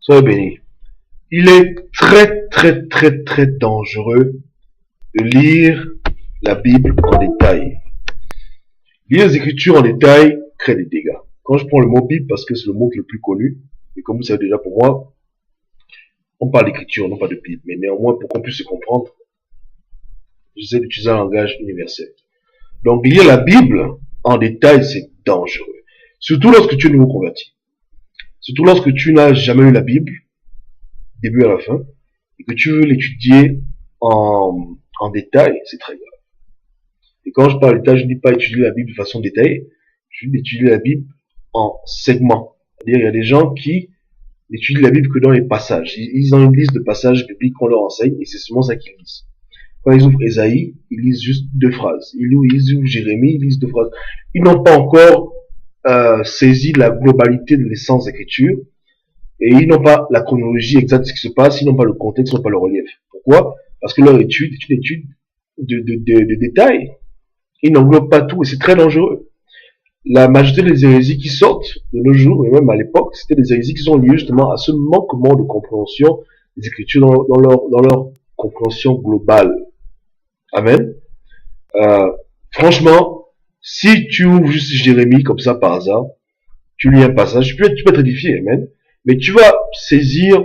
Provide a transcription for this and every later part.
Soyez bénis. Il est très dangereux de lire la Bible en détail. Lire les Écritures en détail crée des dégâts. Quand je prends le mot Bible, parce que c'est le mot le plus connu, et comme vous savez déjà pour moi, on parle d'écriture, non pas de Bible. Mais néanmoins, pour qu'on puisse se comprendre, j'essaie d'utiliser un langage universel. Donc, lire la Bible en détail, c'est dangereux. Surtout lorsque tu es nouveau converti. Surtout lorsque tu n'as jamais lu la Bible, début à la fin, et que tu veux l'étudier en détail, c'est très grave. Et quand je parle de détail, je ne dis pas étudier la Bible de façon détaillée, je dis étudier la Bible en segments. C'est-à-dire, il y a des gens qui n'étudient la Bible que dans les passages. Ils ont une liste de passages bibliques qu'on leur enseigne, et c'est seulement ça qu'ils lisent. Quand ils ouvrent Ésaïe, ils lisent juste 2 phrases. Ils ouvrent Jérémie, ils lisent 2 phrases. Ils n'ont pas encore saisi la globalité de l'essence de l'écriture, et ils n'ont pas la chronologie exacte de ce qui se passe, ils n'ont pas le contexte, ils n'ont pas le relief. Pourquoi? Parce que leur étude est une étude de détails. Ils n'englobent pas tout, et c'est très dangereux. La majorité des hérésies qui sortent de nos jours, et même à l'époque, c'était des hérésies qui sont liées justement à ce manquement de compréhension des Écritures dans leur compréhension globale. Amen. Franchement, si tu ouvres juste Jérémie comme ça par hasard, tu lis un passage, tu peux être édifié, amen. Mais tu vas saisir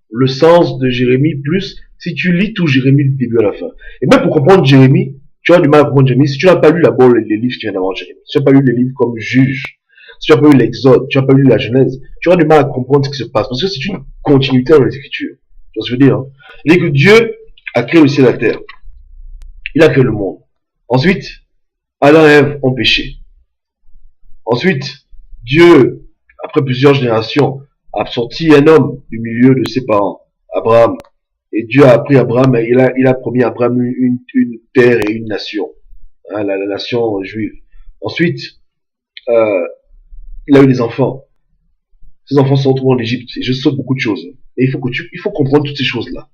le sens de Jérémie plus si tu lis tout Jérémie du début à la fin. Et même pour comprendre Jérémie, tu as du mal à comprendre Jérémie si tu n'as pas lu d'abord les livres qui viennent avant Jérémie. Si tu n'as pas lu les livres comme Juge, si tu n'as pas lu l'Exode, tu n'as pas lu la Genèse, tu auras du mal à comprendre ce qui se passe. Parce que c'est une continuité dans les Écritures. Tu vois ce que je veux dire, hein? Il dit que Dieu a créé le ciel et la terre. Il a créé le monde. Ensuite, Adam et Ève ont péché. Ensuite, Dieu, après plusieurs générations, a sorti un homme du milieu de ses parents, Abraham. Et Dieu a appris Abraham, et il a promis à Abraham une terre et une nation, hein, la nation juive. Ensuite, il a eu des enfants. Ces enfants sont retrouvés en Égypte. Et je saute beaucoup de choses. Et il faut comprendre toutes ces choses-là.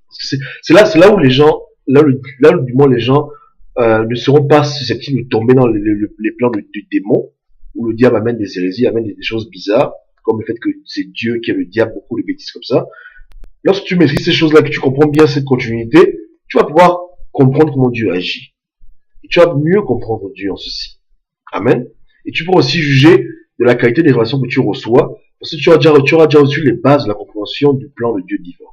C'est là où les gens, là où du moins les gens ne seront pas susceptibles de tomber dans les plans du démon, où le diable amène des hérésies, amène des choses bizarres, comme le fait que c'est Dieu qui est le diable, beaucoup de bêtises comme ça. Lorsque tu maîtrises ces choses-là, que tu comprends bien cette continuité, tu vas pouvoir comprendre comment Dieu agit. Et tu vas mieux comprendre Dieu en ceci. Amen. Et tu pourras aussi juger de la qualité des relations que tu reçois, parce que tu auras déjà reçu les bases de la compréhension du plan de Dieu divin.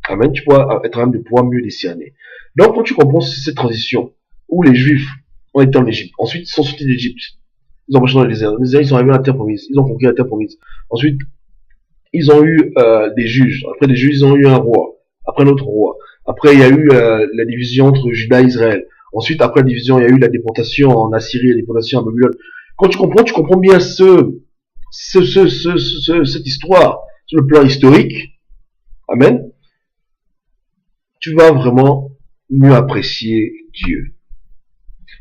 Amen. Tu pourras être en train de pouvoir mieux discerner. Donc, quand tu comprends cette transition, où les Juifs ont été en Égypte, ensuite ils sont sortis d'Égypte, ils ont marché dans le désert, ils sont arrivés à la terre promise, ils ont conquis la terre promise. Ensuite, ils ont eu des juges. Après des juges, ils ont eu un roi. Après un autre roi. Après, il y a eu la division entre Juda et Israël. Ensuite, après la division, il y a eu la déportation en Assyrie, la déportation en Babylone. Quand tu comprends bien cette histoire sur le plan historique, amen, tu vas vraiment mieux apprécier Dieu.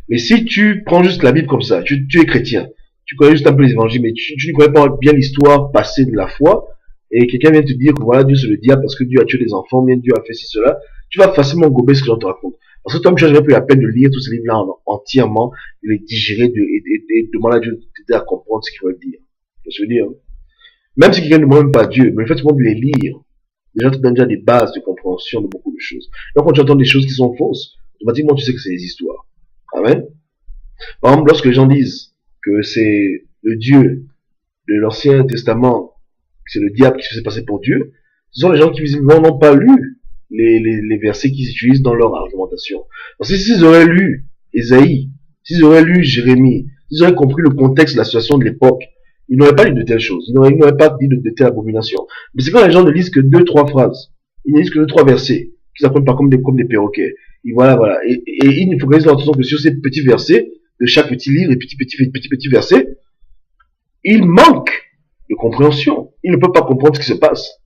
Mais si tu prends juste la Bible comme ça, tu es chrétien, tu connais juste un peu les évangiles, mais tu ne connais pas bien l'histoire passée de la foi, et quelqu'un vient te dire que voilà, Dieu c'est le diable parce que Dieu a tué des enfants, bien Dieu a fait ci, cela, tu vas facilement gober ce que j'en te raconte. Parce que toi, tu n'as jamais pris la peine de lire tous ces livres-là entièrement, de les digérer, et demander à Dieu de t'aider à comprendre ce qu'il veut dire. Je veux dire, hein. Même si quelqu'un ne demande même pas à Dieu, mais le fait de les lire, déjà te donne déjà des bases de compréhension de beaucoup de choses. Donc quand tu entends des choses qui sont fausses, automatiquement tu sais que c'est des histoires. Amen. Par exemple, lorsque les gens disent que c'est le Dieu de l'Ancien Testament, que c'est le diable qui se fait passer pour Dieu, ce sont les gens qui visiblement n'ont pas lu les versets qu'ils utilisent dans leur argumentation. Parce que s'ils auraient lu Ésaïe, s'ils auraient lu Jérémie, s'ils auraient compris le contexte de la situation de l'époque, ils n'auraient pas dit de telles choses, ils n'auraient pas dit de telles abominations. Mais c'est quand les gens ne lisent que 2-3 phrases, ils ne lisent que 2-3 versets, qu'ils apprennent pas comme des perroquets. Et voilà. Et ils ne focalisent leur attention que sur ces petits versets, de chaque petit livre, et petits versets, ils manquent de compréhension. Ils ne peuvent pas comprendre ce qui se passe.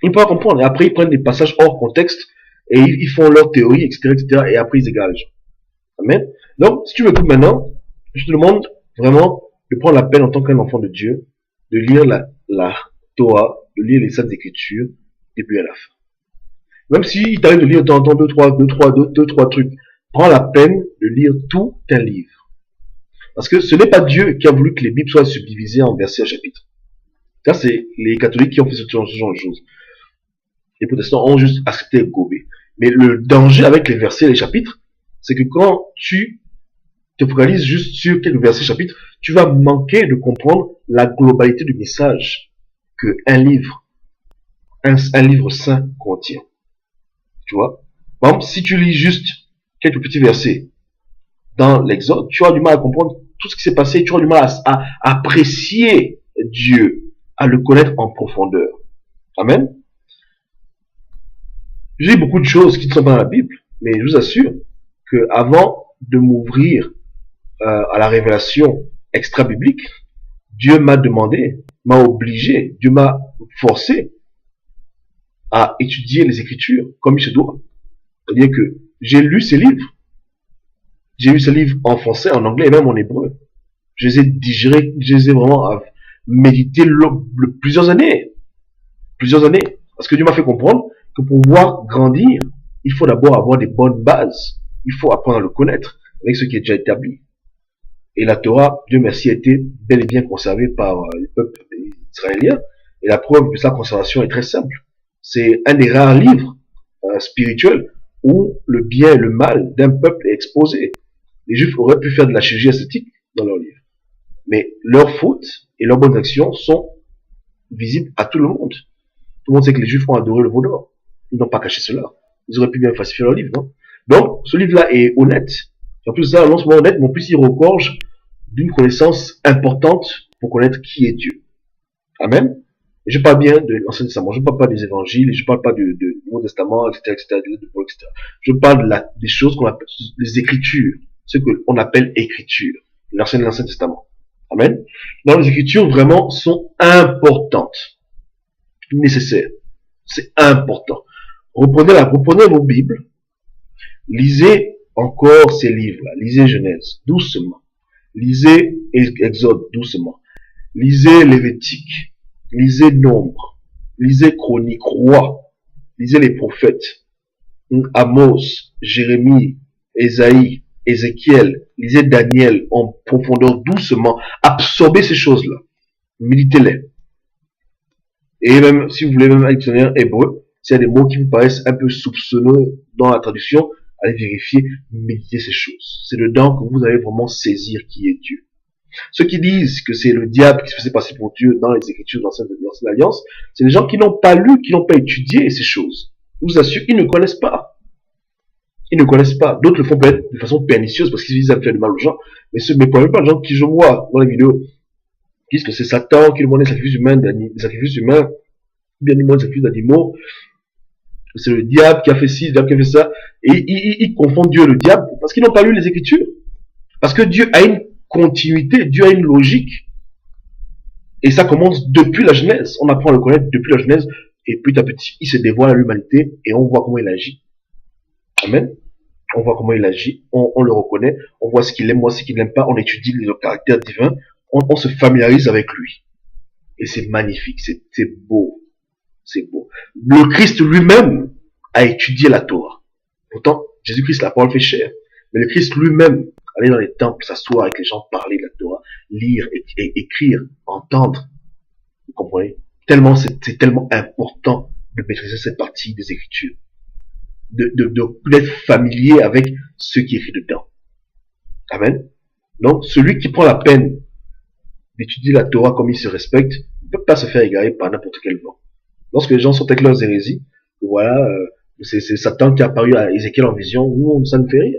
Ils ne peuvent pas comprendre. Et après, ils prennent des passages hors contexte, et ils font leur théorie, etc., et après, ils égagent. Amen. Donc, si tu m'écoutes maintenant, je te demande vraiment de prendre la peine en tant qu'un enfant de Dieu, de lire la Torah, de lire les Saintes Écritures, début à la fin. Même si t'arrive de lire de temps en temps deux, trois trucs, prends la peine de lire tout un livre. Parce que ce n'est pas Dieu qui a voulu que les Bibles soient subdivisées en versets à chapitres. Ça, c'est les catholiques qui ont fait ce genre de choses. Les protestants ont juste accepté et gobé. Mais le danger avec les versets et les chapitres, c'est que quand tu te focalises juste sur quelques versets et chapitres, tu vas manquer de comprendre la globalité du message que un livre saint contient. Tu vois? Par exemple, si tu lis juste quelques petits versets dans l'Exode, tu auras du mal à comprendre tout ce qui s'est passé, tu auras du mal à apprécier Dieu, à le connaître en profondeur. Amen. J'ai beaucoup de choses qui ne sont pas dans la Bible, mais je vous assure que avant de m'ouvrir à la révélation extra-biblique, Dieu m'a demandé, m'a obligé, Dieu m'a forcé à étudier les Écritures comme il se doit. C'est-à-dire que j'ai lu ces livres. J'ai lu ces livres en français, en anglais et même en hébreu. Je les ai digérés, je les ai vraiment médité plusieurs années. Plusieurs années. Parce que Dieu m'a fait comprendre que pour pouvoir grandir, il faut d'abord avoir des bonnes bases. Il faut apprendre à le connaître avec ce qui est déjà établi. Et la Torah, Dieu merci, a été bel et bien conservée par le peuple israélien. Et la preuve de sa conservation est très simple. C'est un des rares livres spirituels où le bien et le mal d'un peuple est exposé. Les Juifs auraient pu faire de la chirurgie esthétique dans leur livre. Mais leurs fautes et leurs bonnes actions sont visibles à tout le monde. Tout le monde sait que les Juifs ont adoré le veau d'or. Ils n'ont pas caché cela. Ils auraient pu bien falsifier leur livre, non? Donc, ce livre-là est honnête. Et en plus de ça, non seulement honnête, mais en plus il regorge d'une connaissance importante pour connaître qui est Dieu. Amen. Et je parle bien de l'Ancien Testament, je ne parle pas des évangiles, je ne parle pas du Nouveau Testament, etc., etc. Je parle des choses qu'on appelle les Écritures, ce qu'on appelle Écritures, l'Ancien Testament. Amen. Dans les Écritures, vraiment, sont importantes, nécessaires. C'est important. Reprenez vos Bibles, lisez encore ces livres-là, lisez Genèse, doucement. Lisez Exode, doucement. Lisez Lévitique. Lisez Nombre. Lisez Chronique, Roi. Lisez les prophètes. Amos, Jérémie, Ésaïe, Ézéchiel. Lisez Daniel en profondeur, doucement. Absorbez ces choses-là. Méditez-les. Et même, si vous voulez, même un dictionnaire hébreu, s'il y a des mots qui vous paraissent un peu soupçonneux dans la traduction, allez vérifier, méditez ces choses. C'est dedans que vous allez vraiment saisir qui est Dieu. Ceux qui disent que c'est le diable qui se faisait passer pour Dieu dans les Écritures de l'Ancienne Alliance, c'est les gens qui n'ont pas lu, qui n'ont pas étudié ces choses. Je vous assure, ils ne connaissent pas. Ils ne connaissent pas. D'autres le font peut-être de façon pernicieuse parce qu'ils disent à faire du mal aux gens. Mais pas de gens qui je vois dans les vidéos disent que c'est Satan qui demande des sacrifices humains, bien demande des sacrifices d'animaux. C'est le diable qui a fait ci, le diable qui a fait ça. Et ils confondent Dieu et le diable parce qu'ils n'ont pas lu les Écritures. Parce que Dieu a une continuité, Dieu a une logique. Et ça commence depuis la Genèse. On apprend à le connaître depuis la Genèse. Et petit à petit, il se dévoile à l'humanité et on voit comment il agit. Amen. On voit comment il agit. On le reconnaît. On voit ce qu'il aime, ce qu'il n'aime pas. On étudie le caractère divin. On se familiarise avec lui. Et c'est magnifique. C'est beau. C'est beau. Le Christ lui-même a étudié la Torah. Pourtant, Jésus-Christ, la parole fait chair. Mais le Christ lui-même aller dans les temples, s'asseoir avec les gens, parler de la Torah, lire, écrire, entendre. Vous comprenez? C'est tellement important de maîtriser cette partie des Écritures. D'être familier avec ce qui est écrit dedans. Amen. Donc, celui qui prend la peine d'étudier la Torah comme il se respecte, ne peut pas se faire égarer par n'importe quel vent. Lorsque les gens sont avec leurs hérésies, voilà, c'est Satan qui a apparu à Ézéchiel en vision, nous, ça ne fait rien.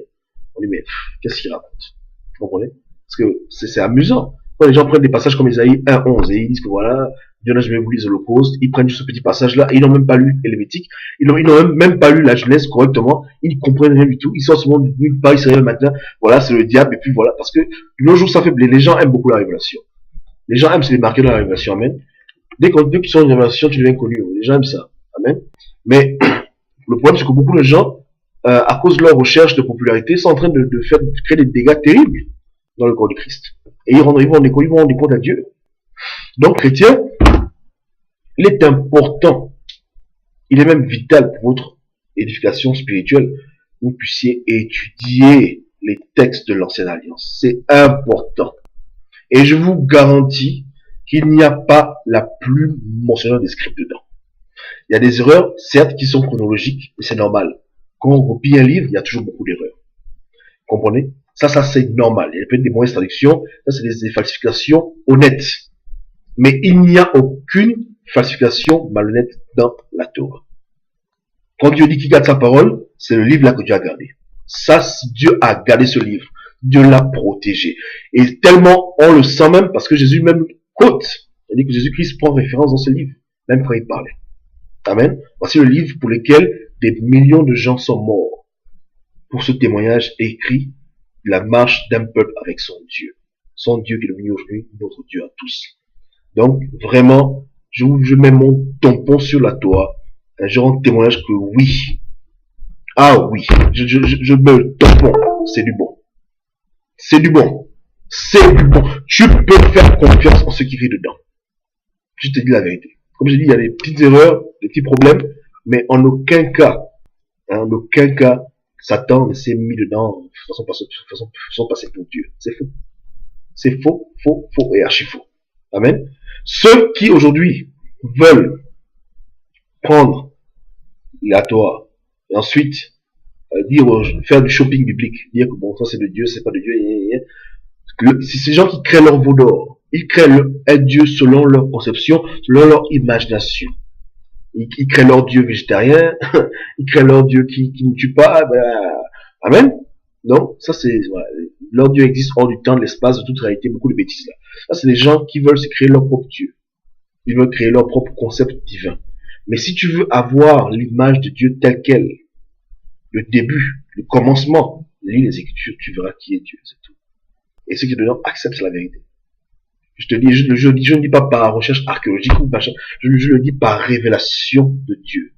On dit, mais qu'est-ce qu'il raconte? Vous comprenez? Parce que c'est amusant. Quand les gens prennent des passages comme Isaïe 1:11 et ils disent que voilà, Dieu n'a jamais voulu les holocaustes, ils prennent juste ce petit passage-là et ils n'ont même pas lu les Lévitique, ils n'ont même pas lu la Genèse correctement, ils ne comprennent rien du tout, ils sortent souvent de nulle part, ils se réveillent le matin, voilà, c'est le diable, et puis voilà, parce que de nos jours ça fait blé, les gens aiment beaucoup la révélation. Les gens aiment se démarquer dans la révélation, amen. Dès qu'ils sont une révélation, tu deviens connu, les gens aiment ça, amen. Mais le problème c'est que beaucoup de gens à cause de leur recherche de popularité, sont en train de créer des dégâts terribles dans le corps du Christ. Et ils vont rendre compte à Dieu. Donc, chrétien, il est important, il est même vital pour votre édification spirituelle, que vous puissiez étudier les textes de l'Ancienne Alliance. C'est important. Et je vous garantis qu'il n'y a pas la plus mentionnée des scripts dedans. Il y a des erreurs, certes, qui sont chronologiques, mais c'est normal. Quand on copie un livre, il y a toujours beaucoup d'erreurs. Vous comprenez? Ça c'est normal. Il y a peut-être des mauvaises traductions, ça c'est des falsifications honnêtes. Mais il n'y a aucune falsification malhonnête dans la Torah. Quand Dieu dit qu'il garde sa parole, c'est le livre là que Dieu a gardé. Ça, Dieu a gardé ce livre. Dieu l'a protégé. Et tellement, on le sent même, parce que Jésus même quote. C'est-à-dire que Jésus-Christ prend référence dans ce livre, même quand il parlait. Amen. Voici le livre pour lequel des millions de gens sont morts. Pour ce témoignage écrit, la marche d'un peuple avec son Dieu. Son Dieu qui est devenu aujourd'hui notre Dieu à tous. Donc, vraiment, je mets mon tampon sur la Torah. Je rends témoignage que oui. Ah oui, je mets le tampon. C'est du bon. C'est du bon. C'est du bon. Tu peux faire confiance en ce qui est dedans. Je te dis la vérité. Comme je dis, il y a des petites erreurs, des petits problèmes, mais en aucun cas, Satan ne s'est mis dedans de façon passée pour Dieu. C'est faux. C'est faux, faux, faux et archi faux. Amen. Ceux qui aujourd'hui veulent prendre la Torah et ensuite faire du shopping biblique, dire que bon, ça c'est de Dieu, c'est pas de Dieu, c'est ces gens qui créent leur veau d'or. Ils créent un Dieu selon leur conception, selon leur imagination. Ils créent leur Dieu végétarien, ils créent leur Dieu qui ne tue pas. Amen. Non, ça c'est voilà, leur Dieu existe hors du temps, de l'espace, de toute réalité, beaucoup de bêtises là. Ça c'est les gens qui veulent se créer leur propre Dieu. Ils veulent créer leur propre concept divin. Mais si tu veux avoir l'image de Dieu telle qu'elle, le début, le commencement, lis les Écritures, tu verras qui est Dieu, c'est tout. Et ceux qui dedans acceptent la vérité. Je te dis, je ne dis pas par recherche archéologique ou machin, je le dis par révélation de Dieu.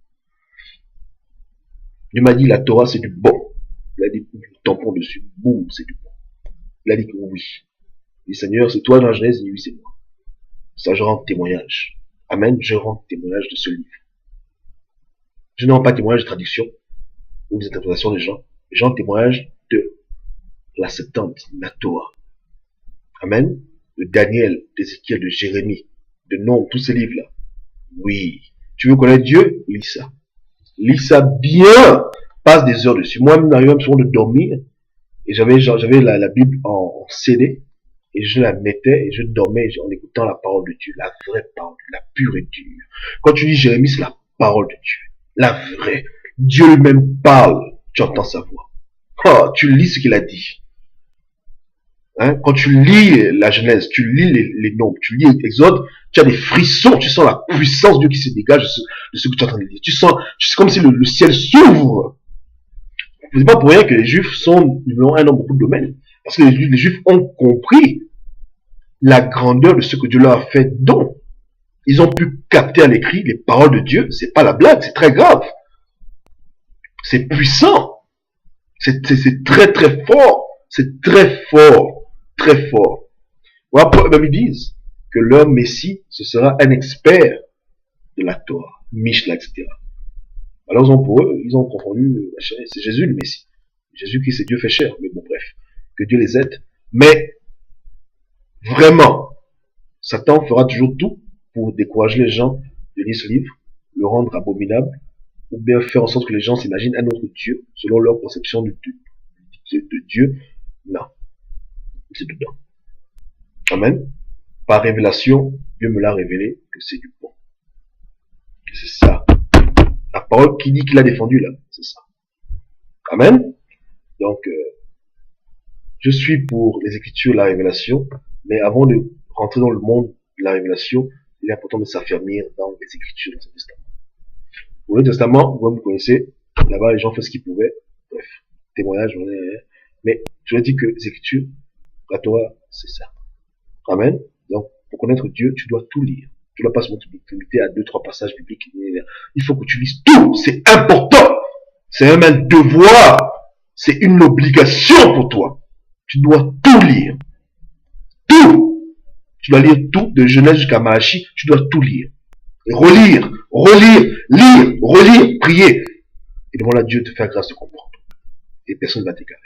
Dieu m'a dit la Torah c'est du bon. Il a dit du tampon dessus, boum, c'est du bon. Il a dit que oui. Il dit Seigneur, c'est toi dans la Genèse, il dit oui, c'est moi. Ça, je rends témoignage. Amen, je rends témoignage de ce livre. Je ne rends pas témoignage de traduction ou des interprétations des gens. Je rends témoignage de la Septante, la Torah. Amen. De Daniel, d'Ézéchiel, de Jérémie, de Nombre, tous ces livres-là. Oui. Tu veux connaître Dieu? Lis ça. Lis ça bien. Passe des heures dessus. Moi, il m'arrivait même souvent de dormir. Et j'avais la Bible en CD. Et je la mettais et je dormais en écoutant la parole de Dieu. La vraie parole, la pure et dure. Quand tu lis Jérémie, c'est la parole de Dieu. La vraie. Dieu lui-même parle. Tu entends sa voix. Oh, tu lis ce qu'il a dit. Hein? Quand tu lis la Genèse, tu lis les nombres, tu lis l'Exode, tu as des frissons, tu sens la puissance de Dieu qui se dégage de ce que tu es en train de lire. Tu sens comme si le ciel s'ouvre. C'est pas pour rien que les Juifs sont numéro un dans beaucoup de domaines. Parce que les Juifs ont compris la grandeur de ce que Dieu leur a fait don. Ils ont pu capter à l'écrit les paroles de Dieu. C'est pas la blague, c'est très grave. C'est puissant. C'est très très fort. C'est très fort. Très fort. Voilà pourquoi même ils disent que leur Messie, ce sera un expert de la Torah, Mishla, etc. Alors pour eux, ils ont confondu, c'est Jésus le Messie. Jésus qui c'est Dieu fait chair. Mais bon, bref. Que Dieu les aide. Mais, vraiment, Satan fera toujours tout pour décourager les gens de lire ce livre, le rendre abominable, ou bien faire en sorte que les gens s'imaginent un autre Dieu, selon leur conception de Dieu. Non. C'est dedans. Amen. Par révélation, Dieu me l'a révélé que c'est du bon. C'est ça. La parole qui dit qu'il a défendu là, c'est ça. Amen. Donc, je suis pour les Écritures, la révélation, mais avant de rentrer dans le monde de la révélation, il est important de s'affermir dans les Écritures, dans le Testament. Pour le Testament, vous connaissez, là-bas les gens font ce qu'ils pouvaient, bref, témoignage, mais je dis que les Écritures, la Torah, c'est ça. Amen. Donc, pour connaître Dieu, tu dois tout lire. Tu ne dois pas se limiter à 2-3 passages bibliques. Il faut que tu lises tout. C'est important. C'est même un devoir. C'est une obligation pour toi. Tu dois tout lire. Tout. Tu dois lire tout, de Genèse jusqu'à Malachi. Tu dois tout lire. Et relire, lire, relire, prier. Et devant là, Dieu te fait grâce de comprendre. Et personne ne va t'égarer.